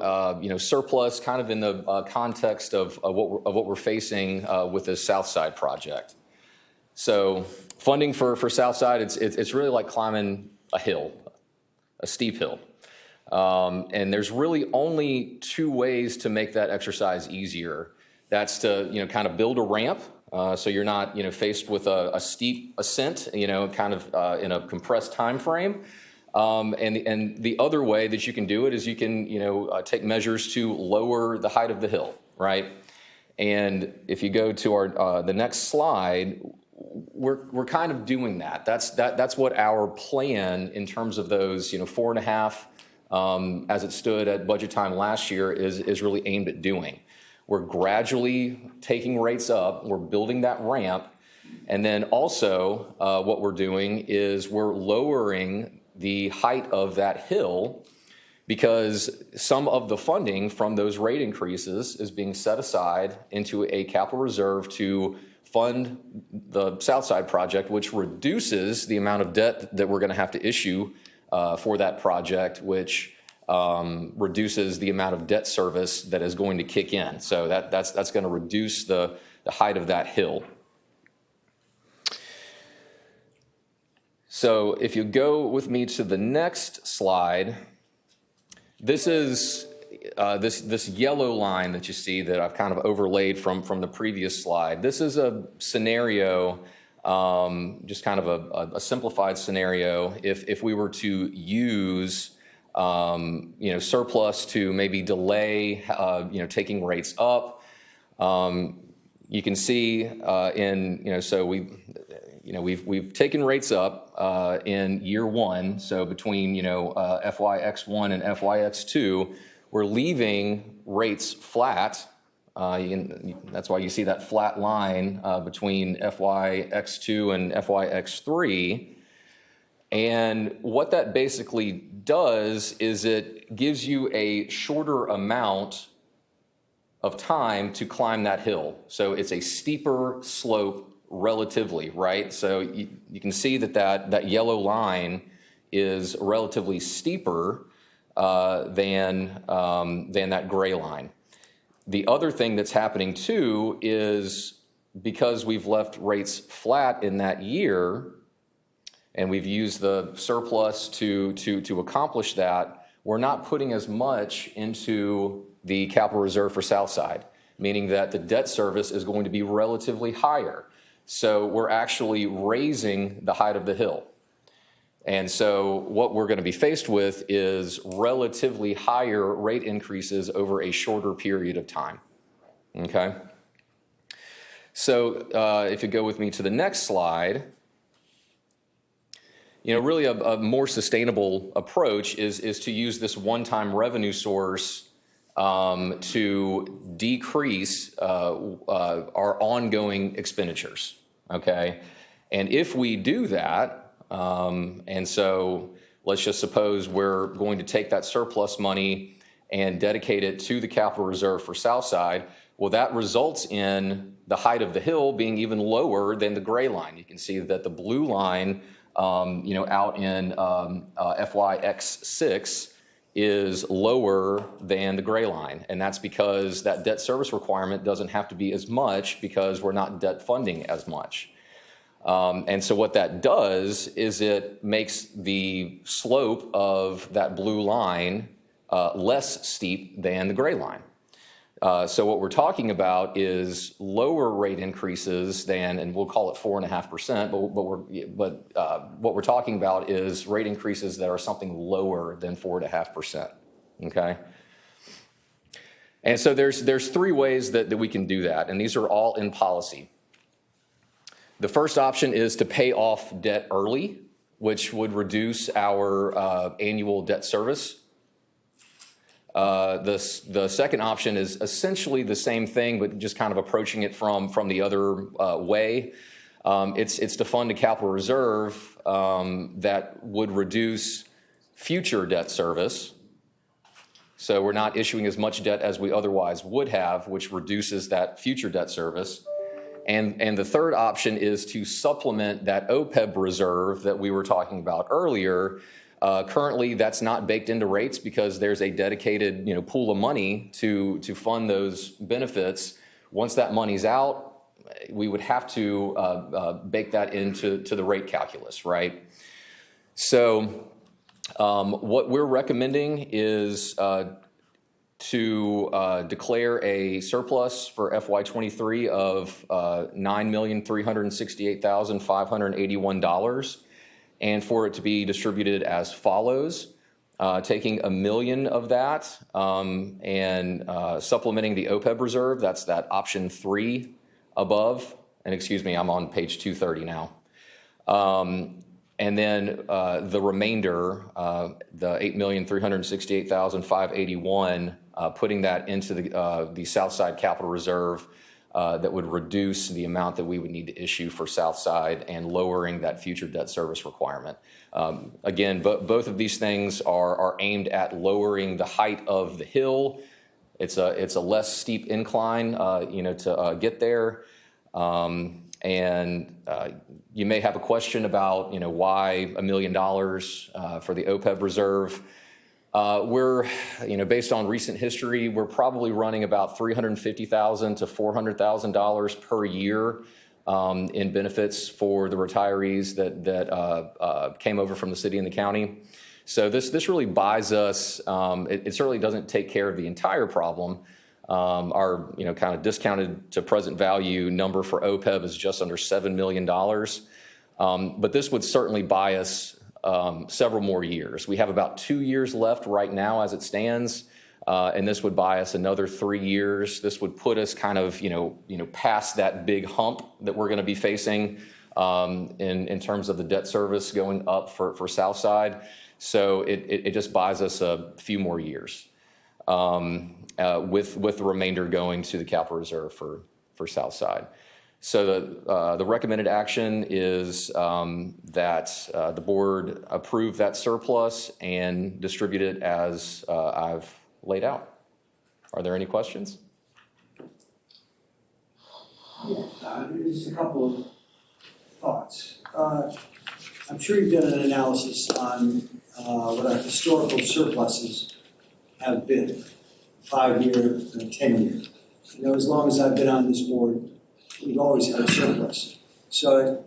surplus, kind of in the context of what we're facing with this Southside project. So funding for Southside, it's really like climbing a hill, a steep hill. And there's really only two ways to make that exercise easier. That's to, kind of build a ramp. So you're not, faced with a steep ascent, kind of in a compressed time frame. And the other way that you can do it is you can, take measures to lower the height of the hill, right? And if you go to our the next slide, we're kind of doing that. That's what our plan in terms of those, 4.5, as it stood at budget time last year, is really aimed at doing. We're gradually taking rates up. We're building that ramp. And then also what we're doing is we're lowering the height of that hill, because some of the funding from those rate increases is being set aside into a capital reserve to fund the Southside project, which reduces the amount of debt that we're going to have to issue for that project, which reduces the amount of debt service that is going to kick in. So that's going to reduce the height of that hill. So if you go with me to the next slide, this is this yellow line that you see that I've kind of overlaid from the previous slide, this is a scenario, just kind of a simplified scenario. If we were to use surplus to maybe delay, taking rates up, you can see so we've taken rates up in year one. So between FYX1 and FYX2, we're leaving rates flat. That's why you see that flat line between FYX2 and FYX3. And what that basically does is it gives you a shorter amount of time to climb that hill. So it's a steeper slope relatively, right? So you can see that yellow line is relatively steeper than that gray line. The other thing that's happening too is because we've left rates flat in that year, and we've used the surplus to accomplish that, we're not putting as much into the capital reserve for Southside, meaning that the debt service is going to be relatively higher. So we're actually raising the height of the hill. And so what we're going to be faced with is relatively higher rate increases over a shorter period of time. Okay? So if you go with me to the next slide, really a more sustainable approach is to use this one-time revenue source to decrease our ongoing expenditures, okay? And if we do that, and so let's just suppose we're going to take that surplus money and dedicate it to the capital reserve for Southside, well, that results in the height of the hill being even lower than the gray line. You can see that the blue line out in FYX6 is lower than the gray line. And that's because that debt service requirement doesn't have to be as much because we're not debt funding as much. And so what that does is it makes the slope of that blue line less steep than the gray line. So what we're talking about is lower rate increases than, and we'll call it 4.5%, but what we're talking about is rate increases that are something lower than 4.5%, okay? And so there's three ways that we can do that, and these are all in policy. The first option is to pay off debt early, which would reduce our annual debt service. The second option is essentially the same thing, but just kind of approaching it from the other way. It's to fund a capital reserve that would reduce future debt service. So we're not issuing as much debt as we otherwise would have, which reduces that future debt service. And the third option is to supplement that OPEB reserve that we were talking about earlier. Currently, that's not baked into rates because there's a dedicated pool of money to fund those benefits. Once that money's out, we would have to bake that into the rate calculus, right? So what we're recommending is to declare a surplus for FY23 of $9,368,581. And for it to be distributed as follows, taking $1 million of that and supplementing the OPEB reserve, that's that option 3 above, and excuse me, I'm on page 230 now. And then the remainder, the $8,368,581, putting that into the Southside Capital Reserve that would reduce the amount that we would need to issue for Southside and lowering that future debt service requirement. Again, both of these things are aimed at lowering the height of the hill. It's a less steep incline, to get there. And you may have a question about, why $1 million for the OPEB reserve. We're, based on recent history, we're probably running about $350,000 to $400,000 per year in benefits for the retirees that came over from the city and the county. So this really buys us, it certainly doesn't take care of the entire problem. Our, kind of discounted to present value number for OPEB is just under $7 million. But this would certainly buy us several more years. We have about 2 years left right now as it stands, and this would buy us another 3 years. This would put us kind of, past that big hump that we're going to be facing in terms of the debt service going up for Southside. So it just buys us a few more years, with the remainder going to the capital reserve for Southside. So the recommended action is that the board approve that surplus and distribute it as I've laid out. Are there any questions? Yeah, just a couple of thoughts. I'm sure you've done an analysis on what our historical surpluses have been, 5-year and 10-year. As long as I've been on this board, we've always had a surplus. So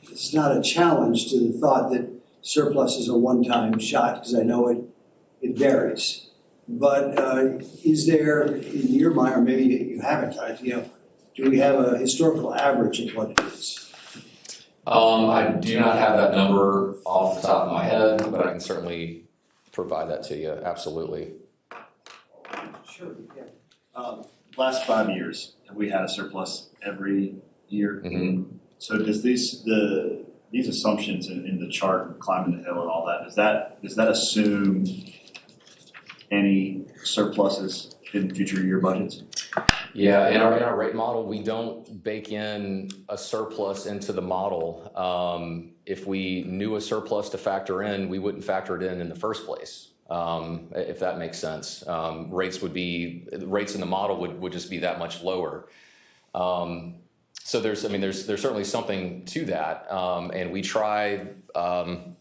it's not a challenge to the thought that surplus is a one-time shot, because I know it varies. But is there, in your mind, or maybe you haven't, do we have a historical average of what it is? I do not have that number off the top of my head, but I can certainly provide that to you, absolutely. Sure, yeah. Last 5 years, have we had a surplus every year? Mm-hmm. So does these assumptions in the chart, climbing the hill and all that, does that assume any surpluses in future year budgets? Yeah, in our rate model, we don't bake in a surplus into the model. If we knew a surplus to factor in, we wouldn't factor it in the first place. If that makes sense. Rates in the model would just be that much lower. So there's certainly something to that. And we try, to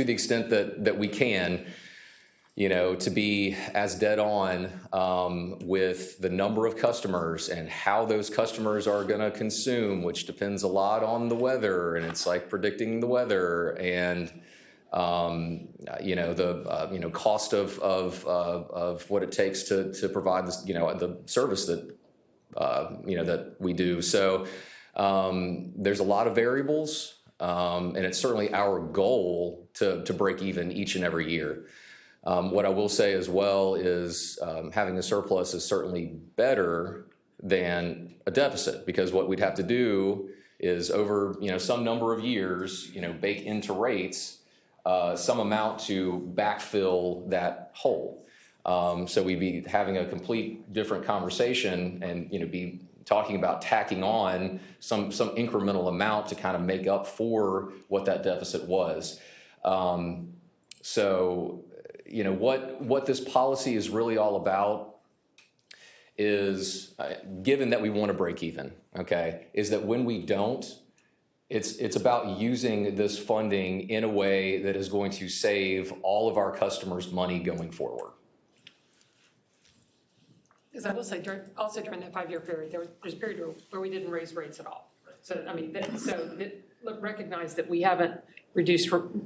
the extent that we can, to be as dead on with the number of customers and how those customers are going to consume, which depends a lot on the weather, and it's like predicting the weather and the cost of what it takes to provide this, the service that that we do. So there's a lot of variables, and it's certainly our goal to break even each and every year. What I will say as well is having a surplus is certainly better than a deficit, because what we'd have to do is over some number of years bake into rates some amount to backfill that hole. So we'd be having a complete different conversation and be talking about tacking on some incremental amount to kind of make up for what that deficit was. So what this policy is really all about is, given that we want to break even, okay, is that when we don't, it's about using this funding in a way that is going to save all of our customers money going forward. Because I will say, during that 5-year period, there's a period where we didn't raise rates at all. So, recognize that we haven't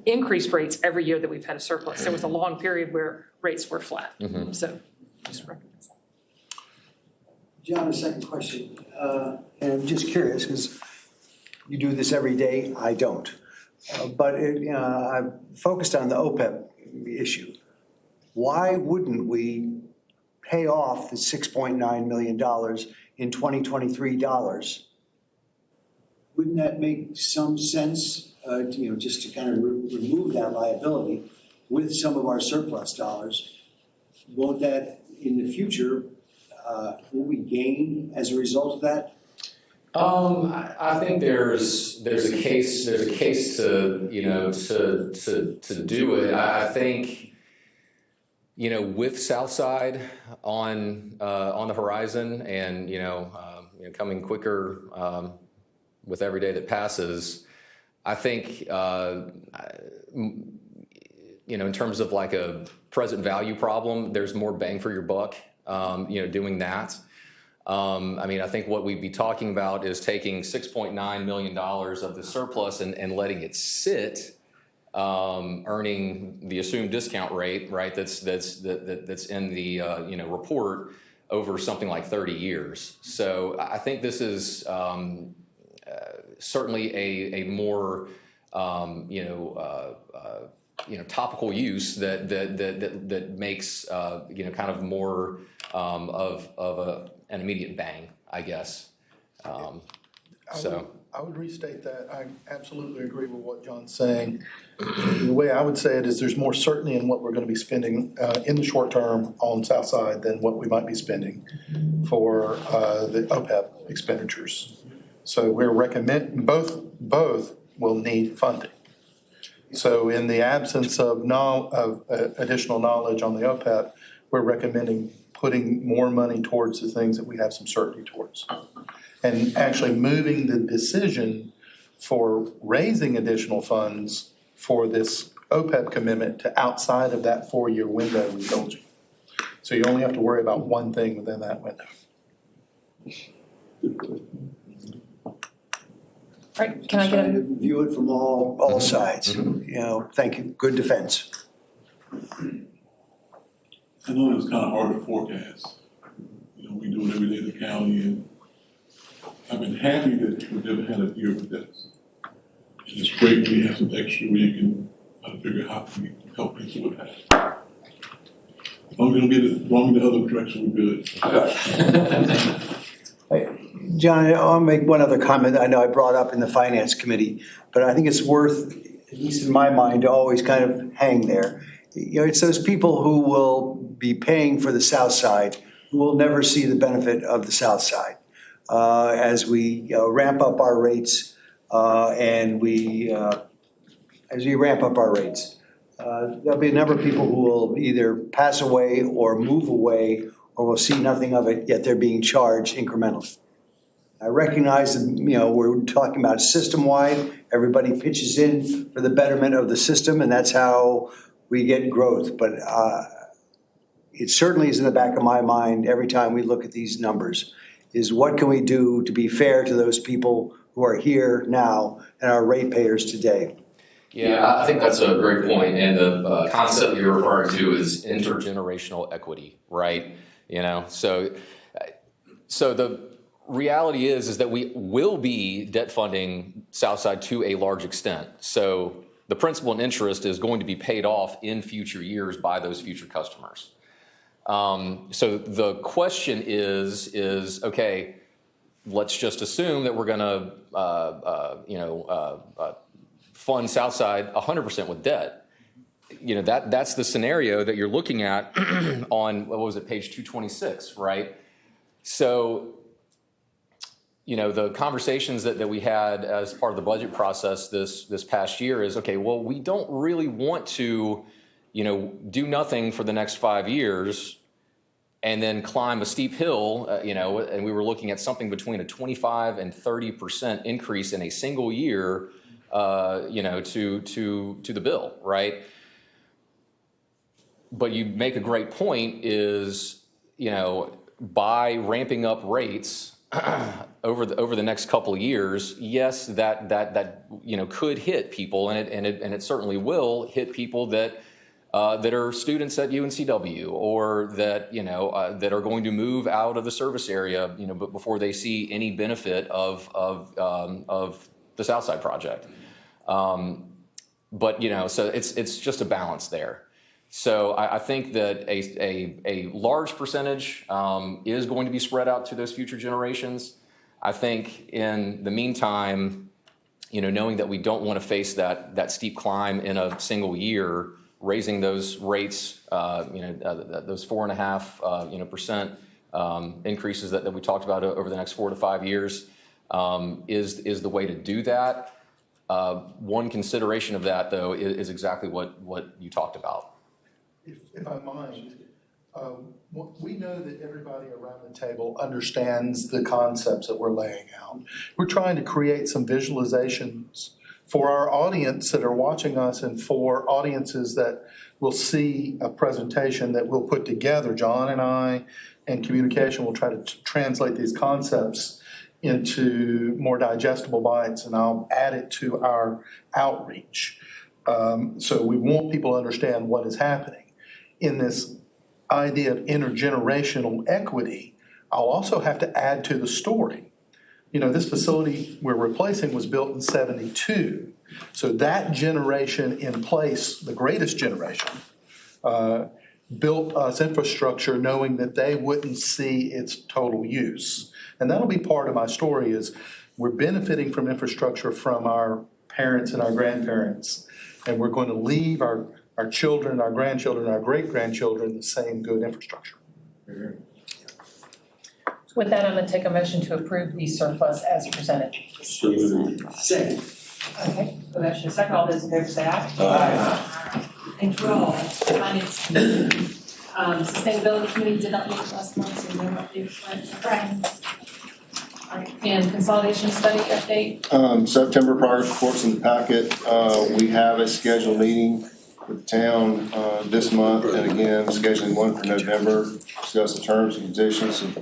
increased rates every year that we've had a surplus. There was a long period where rates were flat. Mm-hmm. So just recognize that. John, a second question. And I'm just curious, because you do this every day, I don't. But I've focused on the OPEB issue. Why wouldn't we pay off the $6.9 million in 2023 dollars? Wouldn't that make some sense, just to kind of remove that liability with some of our surplus dollars? Won't that, in the future, will we gain as a result of that? I think there's a case to to do it. I think with Southside on the horizon and coming quicker with every day that passes, I think in terms of like a present value problem, there's more bang for your buck doing that. I think what we'd be talking about is taking $6.9 million of the surplus and letting it sit earning the assumed discount rate, right? That's in the report over something like 30 years. So I think this is certainly a more topical use that makes kind of more of an immediate bang, I guess. I would restate that. I absolutely agree with what John's saying. The way I would say it is there's more certainty in what we're going to be spending in the short term on Southside than what we might be spending for the OPEB expenditures. So we're recommending both will need funding. So in the absence of additional knowledge on the OPEB, we're recommending putting more money towards the things that we have some certainty towards. And actually moving the decision for raising additional funds for this OPEB commitment to outside of that 4-year window we told you. So you only have to worry about one thing within that window. Right, can I get a? View it from all sides, thank you, good defense. I know it's kind of hard to forecast. We do it every day in the county, and I've been happy that we've never had a year of deficit. And it's great when you have some extra where you can try to figure out how we can help people with that. As long as we don't get it wrong in the other direction, we're good. John, I'll make one other comment I know I brought up in the Finance Committee, but I think it's worth, at least in my mind, to always kind of hang there. It's those people who will be paying for the South Side who will never see the benefit of the South Side. As we ramp up our rates as we ramp up our rates, there'll be a number of people who will either pass away or move away or will see nothing of it, yet they're being charged incrementally. I recognize that, we're talking about system-wide. Everybody pitches in for the betterment of the system, and that's how we get growth. But it certainly is in the back of my mind every time we look at these numbers, is what can we do to be fair to those people who are here now and our ratepayers today? Yeah, I think that's a great point. And the concept you're referring to is intergenerational equity, right? So the reality is that we will be debt funding Southside to a large extent. So the principal and interest is going to be paid off in future years by those future customers. So the question is okay, let's just assume that we're going to fund Southside 100% with debt. That's the scenario that you're looking at on, what was it, page 226, right? So, the conversations that we had as part of the budget process this past year is, okay, well, we don't really want to, do nothing for the next 5 years and then climb a steep hill, and we were looking at something between a 25 and 30% increase in a single year, to the bill, right? But you make a great point is, by ramping up rates over the next couple of years, yes, that could hit people, and it certainly will hit people that are students at UNCW or that that are going to move out of the service area, but before they see any benefit of the Southside project. But so it's just a balance there. So I think that a large percentage is going to be spread out to those future generations. I think in the meantime, knowing that we don't want to face that steep climb in a single year, raising those rates, those 4.5% increases that we talked about over the next 4 to 5 years is the way to do that. One consideration of that, though, is exactly what you talked about. If I mind, we know that everybody around the table understands the concepts that we're laying out. We're trying to create some visualizations for our audience that are watching us and for audiences that will see a presentation that we'll put together. John and I and communication will try to translate these concepts into more digestible bites, and I'll add it to our outreach. So we want people to understand what is happening. In this idea of intergenerational equity, I'll also have to add to the story. You know, this facility we're replacing was built in 72. So that generation in place, the greatest generation, built us infrastructure knowing that they wouldn't see its total use. And that'll be part of my story is we're benefiting from infrastructure from our parents and our grandparents. And we're going to leave our children, our grandchildren, our great-grandchildren the same good infrastructure. With that, I'm going to take a motion to approve the surplus as presented. Second. Okay, motion second. All those in favor say aye. Aye. Thank you all. Finance Committee. Sustainability Committee did not meet last month, so no updates. All right, and consolidation study update. September progress reports in the packet. We have a scheduled meeting with the town this month, and again, scheduling one for November, discuss the terms and conditions of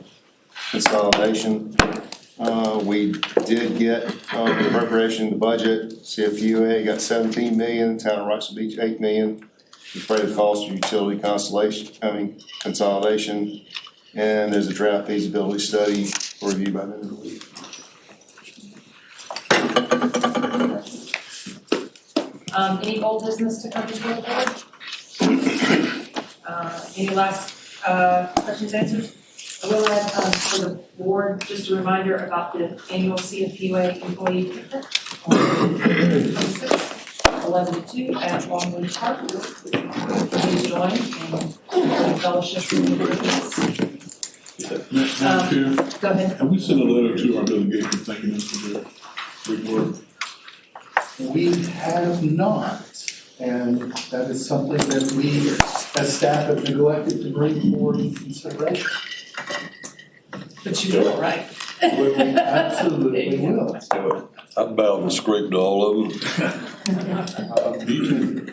consolidation. We did get the appropriation in the budget. CFPUA got 17 million, town of Roxbury Beach 8 million. The freighted cost for utility consolidation, and there's a draft feasibility study for review by the end of the week. Any old business to come before the board? Any last questions, answers? I will add for the board just a reminder about the annual CFPUA employee picnic on 11 to 2 at Longwood Park. Please join and fellowship with the business. Madam Chair, Go ahead. have we sent a letter to our delegation thanking them for their great work? We have not, and that is something that we as staff have neglected to bring forward in consideration. But you will, right? We absolutely will. I'm bound and scraped all of them.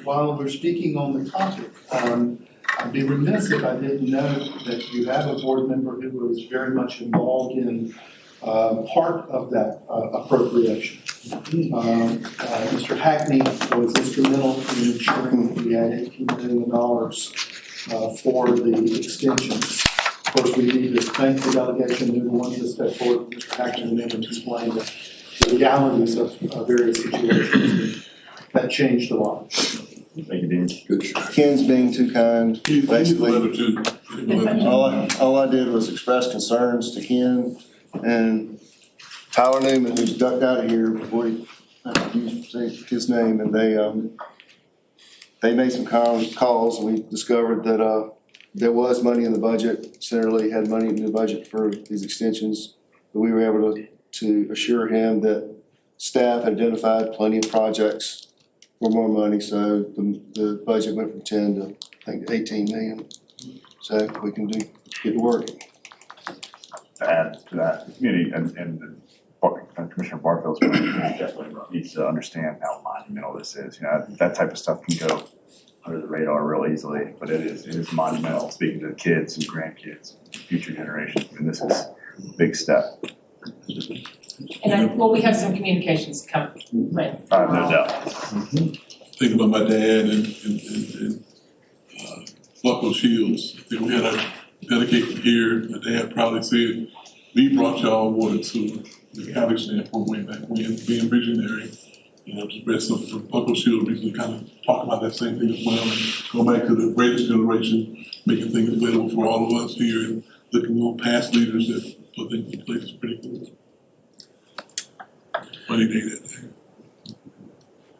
While we're speaking on the topic, I'd be remiss if I didn't know that you have a board member who was very much involved in part of that appropriation. Mr. Hackney was instrumental in ensuring that we had $18 million for the extensions. Of course, we need to thank the delegation who wanted to step forward, Mr. Hackney, and then explain the legalities of various situations. That changed a lot. Thank you, Dean. Good. Ken's being too kind. Basically, all I did was express concerns to Ken and Tyler Newman, who's ducked out of here before he say his name, and they made some calls, and we discovered that there was money in the budget. Senator Lee had money in the budget for these extensions, but we were able to assure him that staff had identified plenty of projects for more money, so the budget went from 10 to I think 18 million. So we can get to work. To add to that, the community and Commissioner Barfield's definitely needs to understand how monumental this is. You know, that type of stuff can go under the radar real easily, but it is monumental. Speaking to kids and grandkids, future generations, and this is a big step. And we have some communications coming. Right. No doubt. Think about my dad and Buckle Shields. I think we had a delegation here. My dad probably said, we brought y'all water to the county standpoint way back when, being visionary. You know, just read something from Buckle Shields recently kind of talk about that same thing as well. And go back to the greatest generation, making things available for all of us here and looking on past leaders that put things in place is pretty cool. Funny day that day.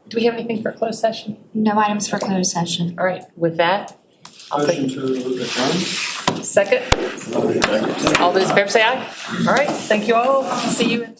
Do we have anything for closed session? No items for closed session. All right, with that, I'll Motion take to adjourn. second. All those in favor say aye. All right, thank you all. See you in